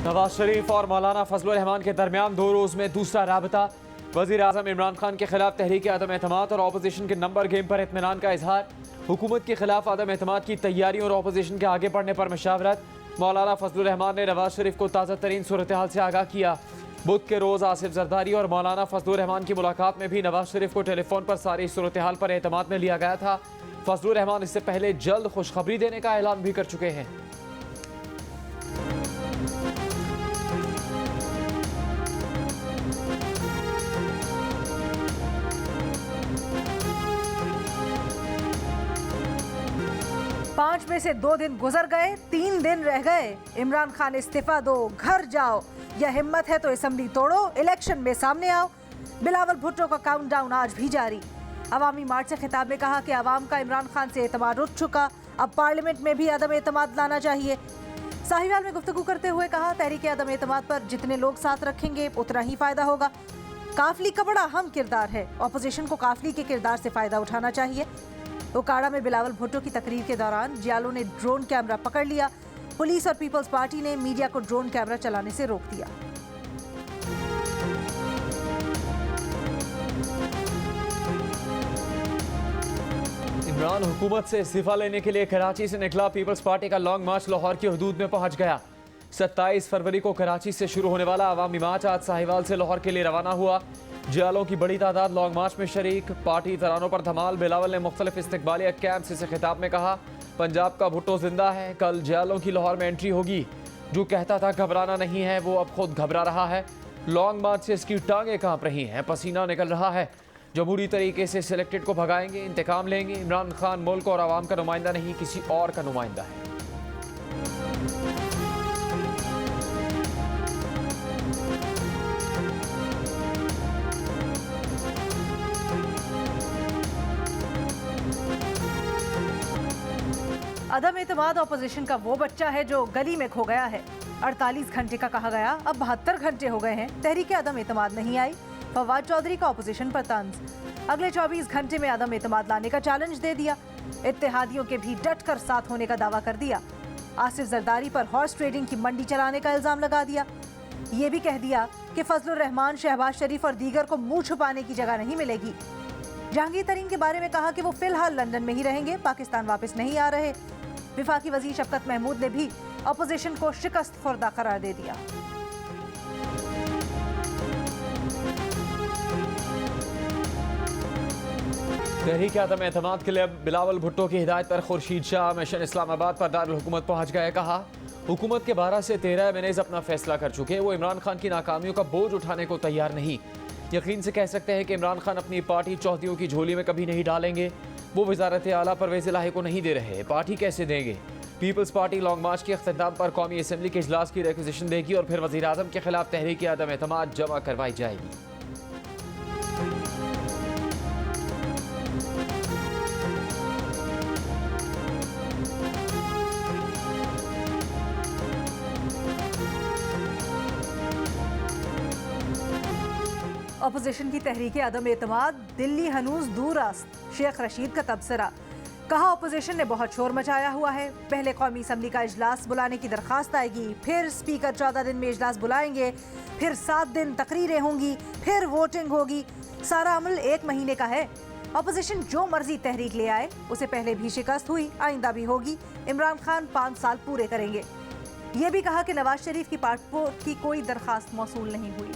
नवाज शरीफ और मौलाना फजलुर रहमान के दरमियान 2 रोज में दूसरा राबता। वजीर आजम इमरान खान के खिलाफ तहरीक आदम एतमाद और अपोजिशन के नंबर गेम पर इत्मीनान का इजहार। हुकूमत के खिलाफ आदम एतमाद की तैयारियों और अपोजिशन के आगे बढ़ने पर मशावरत। मौलाना फजलुर रहमान ने नवाज शरीफ को ताज़ा तरीन सूरत हाल से आगाह किया। बुध के रोज आसिफ जरदारी और मौलाना फजलुर रहमान की मुलाकात में भी नवाज शरीफ को टेलीफोन पर सारी सूरत हाल पर एतमाद में लिया गया था। फजलुर रहमान इससे पहले जल्द खुशखबरी देने का ऐलान भी कर चुके हैं। पांच में से 2 दिन गुजर गए, 3 दिन रह गए। इमरान खान इस्तीफा दो, घर जाओ, या हिम्मत है तो असेंबली तोड़ो, इलेक्शन में सामने आओ। बिलावल भुट्टो का काउंटडाउन आज भी जारी। अवामी मार्च से खिताब में कहा कि अवाम का इमरान खान से एतमाद उठ चुका, अब पार्लियामेंट में भी अदम एतमाद लाना चाहिए। साहिवाल में गुफ्तगू करते हुए कहा, तहरीक अदम एतमाद पर जितने लोग साथ रखेंगे उतना ही फायदा होगा। काफली का बड़ा अहम किरदार है, अपोजिशन को काफली के किरदार से फायदा उठाना चाहिए। उकाड़ा में बिलावल भुट्टो की तकरीर के दौरान जियालों ने ड्रोन कैमरा पकड़ लिया। पुलिस और पीपल्स पार्टी ने मीडिया को ड्रोन कैमरा चलाने से रोक दिया। इमरान हुकूमत से इस्तीफा लेने के लिए कराची से निकला पीपल्स पार्टी का लॉन्ग मार्च लाहौर की हदूद में पहुंच गया। 27 फरवरी को कराची से शुरू होने वाला अवामी मार्च आज साहिवाल से लाहौर के लिए रवाना हुआ। जियालों की बड़ी तादाद लॉन्ग मार्च में शरीक। पार्टी तरानों पर धमाल। बिलावल ने मुख्तलिफ इस्तकबालिया कैंप से खिताब में कहा, पंजाब का भुट्टो जिंदा है। कल जियालों की लाहौर में एंट्री होगी। जो कहता था घबराना नहीं है, वो अब खुद घबरा रहा है। लॉन्ग मार्च से इसकी टांगें कांप रही हैं, पसीना निकल रहा है। जमहूरी तरीके से सिलेक्टेड को भगाएंगे, इंतकाम लेंगे। इमरान खान मुल्क और आवाम का नुमाइंदा नहीं, किसी और का नुमाइंदा है। अदम एतमाद अपोजिशन का वो बच्चा है जो गली में खो गया है। 48 घंटे का कहा गया, अब 72 घंटे हो गए हैं, तहरीक अदम एतमाद नहीं आई। फवाद चौधरी का अपोजिशन पर तंज। अगले 24 घंटे में अदम एतमाद लाने का चैलेंज दे दिया। इत्तेहादियों के भी डट कर साथ होने का दावा कर दिया। आसिफ जरदारी पर हॉर्स ट्रेडिंग की मंडी चलाने का इल्जाम लगा दिया। ये भी कह दिया कि फजलुर रहमान, शहबाज शरीफ और दीगर को मुंह छुपाने की जगह नहीं मिलेगी। जहांगीर तरीन के बारे में कहा कि वो फिलहाल लंदन में ही रहेंगे, पाकिस्तान वापस नहीं आ रहे। विफाकी वजीर शफकत महमूद ने भी अपोजिशन को शिकस्त खुर्दा करार दे दिया। तहरीक आदम एतमाद के लिए बिलावल भुट्टो की हिदायत पर खुर्शीद शाह मिशन इस्लामाबाद पर दारुल हुकूमत पहुंच गए। कहा, हुकूमत के 12 से 13 एमएनएज अपना फैसला कर चुके, वो इमरान खान की नाकामियों का बोझ उठाने को तैयार नहीं। यकीन से कह सकते हैं कि इमरान खान अपनी पार्टी चौहदियों की झोली में कभी नहीं डालेंगे। वो वजारत आला परवेज़ इलाही को नहीं दे रहे, पार्टी कैसे देंगे। पीपल्स पार्टी लॉन्ग मार्च के अख्ताम पर कौमी असम्बली के इजलास की रिक्वेजिशन देगी और फिर वज़ीर आज़म के खिलाफ तहरीक आदम एतमाद जमा करवाई जाएगी। अपोजिशन की तहरीक अदम एतमाद, दिल्ली हनूज दूर रास्त। शेख रशीद का तबसरा। कहा, अपोजिशन ने बहुत शोर मचाया हुआ है। पहले कौमी असम्बली का इजलास बुलाने की दरखास्त आएगी, फिर स्पीकर 14 दिन में इजलास बुलाएंगे, फिर 7 दिन तकरीरें होंगी, फिर वोटिंग होगी। सारा अमल 1 महीने का है। अपोजिशन जो मर्जी तहरीक ले आए, उसे पहले भी शिकस्त हुई, आइंदा भी होगी। इमरान खान 5 साल पूरे करेंगे। ये भी कहा कि नवाज शरीफ की पासपोर्ट की कोई दरखास्त मौसूल नहीं हुई।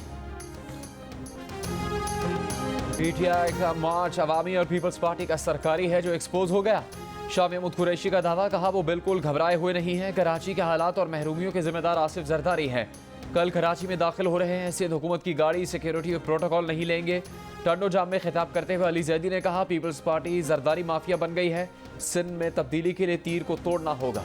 पीटीआई का मार्च अवामी और पीपल्स पार्टी का सरकारी है जो एक्सपोज हो गया। शाह महमूद कुरैशी का दावा। कहा, वो बिल्कुल घबराए हुए नहीं हैं। कराची के हालात और महरूमियों के जिम्मेदार आसिफ जरदारी हैं। कल कराची में दाखिल हो रहे हैं, सिंध हुकूमत की गाड़ी सिक्योरिटी और प्रोटोकॉल नहीं लेंगे। टंडो जाम में खिताब करते हुए अली जैदी ने कहा, पीपल्स पार्टी जरदारी माफिया बन गई है। सिंध में तब्दीली के लिए तीर को तोड़ना होगा।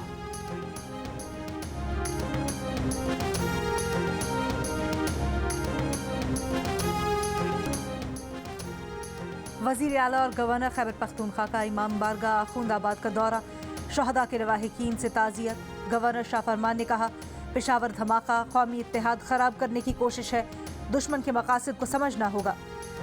वज़ीर आला और गवर्नर खैबर पख्तूनख्वा का इमाम बारगाह खुंदाबाद का दौरा। शहदा के लवाहिकीन से ताज़ियत। गवर्नर शाह फरमान ने कहा, पेशावर धमाका कौमी इत्तेहाद ख़राब करने की कोशिश है, दुश्मन के मकासद को समझना होगा।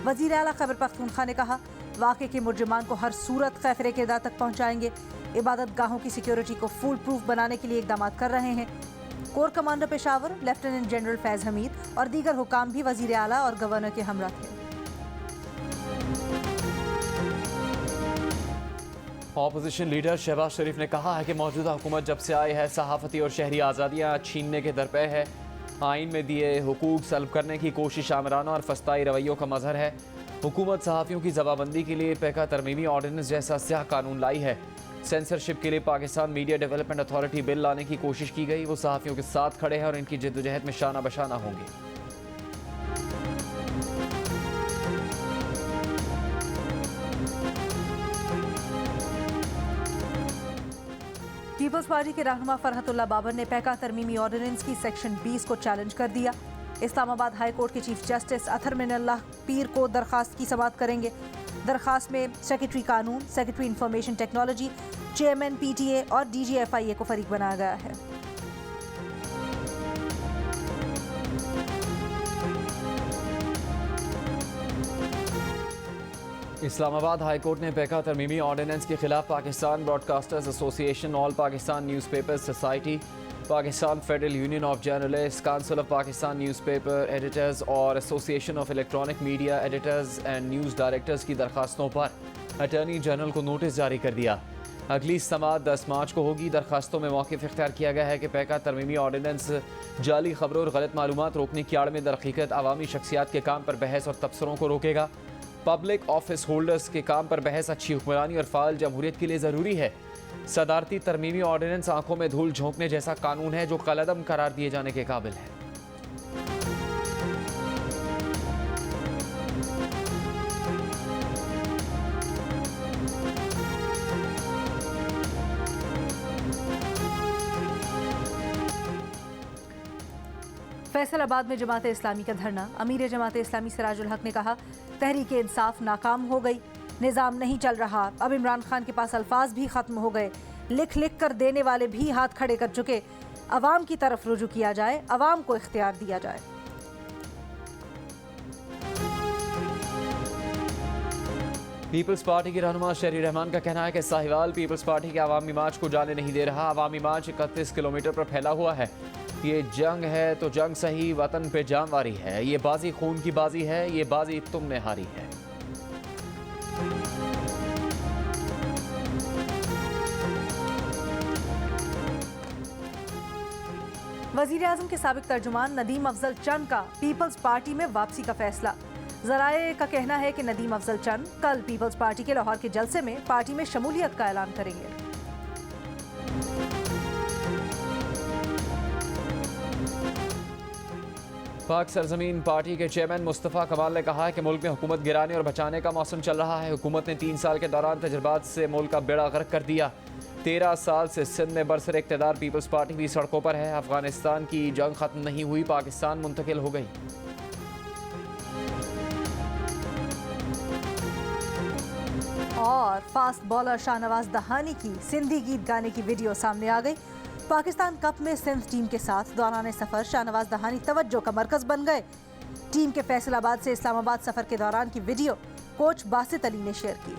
वज़ीर आला खैबर पख्तूनख्वा ने कहा, वाक़े के मुर्जमान को हर सूरत खैफरे किरदार तक पहुँचाएंगे। इबादत गाहों की सिक्योरिटी को फूल प्रूफ बनाने के लिए इकदाम कर रहे हैं। Core commander Peshawar lieutenant general Faiz Hamid और दीगर हुकाम भी वजीर आला और गवर्नर के हमरा थे। ऑपोजिशन लीडर शहबाज शरीफ ने कहा है कि मौजूदा हुकूमत जब से आई है सहाफती और शहरी आज़ादियाँ छीनने के दरपे है। आइन में दिए हुकूक सल्ब करने की कोशिश आमराना और फस्ताई रवैयों का मजहर है। हुकूमत सहाफ़ियों की जवाबंदी के लिए पैका तरमीमी ऑर्डिनेंस जैसा स्याह कानून लाई है। सेंसरशिप के लिए Pakistan media development authority bill लाने की कोशिश की गई। वो सहाफ़ियों के साथ खड़े हैं और इनकी जद्दोजहद में शाना बशाना होंगे। पीपल्स पार्टी के रहनुमा फरहतुल्लाह बाबर ने पैका तरमीमी ऑर्डिनेंस की सेक्शन 20 को चैलेंज कर दिया। इस्लामाबाद हाई कोर्ट के चीफ जस्टिस अथर मिनल्लाह पीर को दरखास्त की समाअत करेंगे। दरखास्त में सेक्रेटरी कानून, secretary information technology, chairman PTA और DGFIA को फरीक बनाया गया है। इस्लामाबाद हाई कोर्ट ने पैका तरमीमी ऑर्डिनेंस के खिलाफ Pakistan broadcasters association, all Pakistan newspapers society, Pakistan federal union of journalist, council of Pakistan newspaper editors और association of electronic media editors and news directors की दरखास्तों पर अटॉर्नी जनरल को नोटिस जारी कर दिया। अगली समाअत 10 मार्च को होगी। दरखास्तों में मौक़िफ़ इख्तियार किया गया है कि पैका तरमीमी ऑर्डिनेंस जाली खबरों और गलत मालूमात रोकने की आड़ में दरहकीकत अवामी शख्सियात के काम पर बहस और तबसरों को रोकेगा। पब्लिक ऑफिस होल्डर्स के काम पर बहस अच्छी हुक्मरानी और फ़ाल जमहूरियत के लिए ज़रूरी है। सदारती तरमीमी ऑर्डिनेंस आंखों में धूल झोंकने जैसा कानून है जो कलअदम करार दिए जाने के काबिल है। फैसलाबाद में जमात इस्लामी का धरना। अमीर जमात इस्लामी सिराजुल हक ने कहा, तहरीक इंसाफ नाकाम हो गई, निज़ाम नहीं चल रहा। अब इमरान खान के पास अल्फाज भी ख़त्म हो गए, लिख लिख कर देने वाले भी हाथ खड़े कर चुके। अवाम की तरफ रुजू किया जाए, अवाम को इख्तियार दिया जाए। पीपल्स पार्टी के रहनुमा शहरी रहमान का कहना है कि साहिवाल पीपल्स पार्टी के अवामी मार्च को जाने नहीं दे रहा। अवामी मार्च 31 किलोमीटर पर फैला हुआ है। ये जंग है तो जंग सही, वतन पे जानवारी है। ये बाजी खून की बाजी है, ये बाजी तुमने हारी है। वजीर आजम के साबिक तर्जुमान नदीम अफजल चंद का पीपल्स पार्टी में वापसी का फैसला। जराए का कहना है कि नदीम अफजल चंद कल पीपल्स पार्टी के लाहौर के जलसे में पार्टी में शमूलियत का ऐलान करेंगे। पाक सरजमीन पार्टी के चेयरमैन मुस्तफ़ा कमाल ने कहा है कि मुल्क में हुकूमत गिराने और बचाने का मौसम चल रहा है। हुकूमत ने 3 साल के दौरान तजुर्बात से मुल्क का बेड़ा गर्क कर दिया। 13 साल से सिंध में बरसर इक़्तिदार पीपल्स पार्टी भी सड़कों पर है। अफगानिस्तान की जंग खत्म नहीं हुई, पाकिस्तान मुंतकिल हो गई। और फास्ट बॉलर शाहनवाज दहानी की सिंधी गीत गाने की वीडियो सामने आ गई। पाकिस्तान कप में सिंध टीम के साथ दौरान सफर शाहनवाज दहानी तवज्जो का मरकज बन गए। टीम के फैसलाबाद से इस्लामाबाद सफर के दौरान की वीडियो कोच बासित अली ने शेयर की।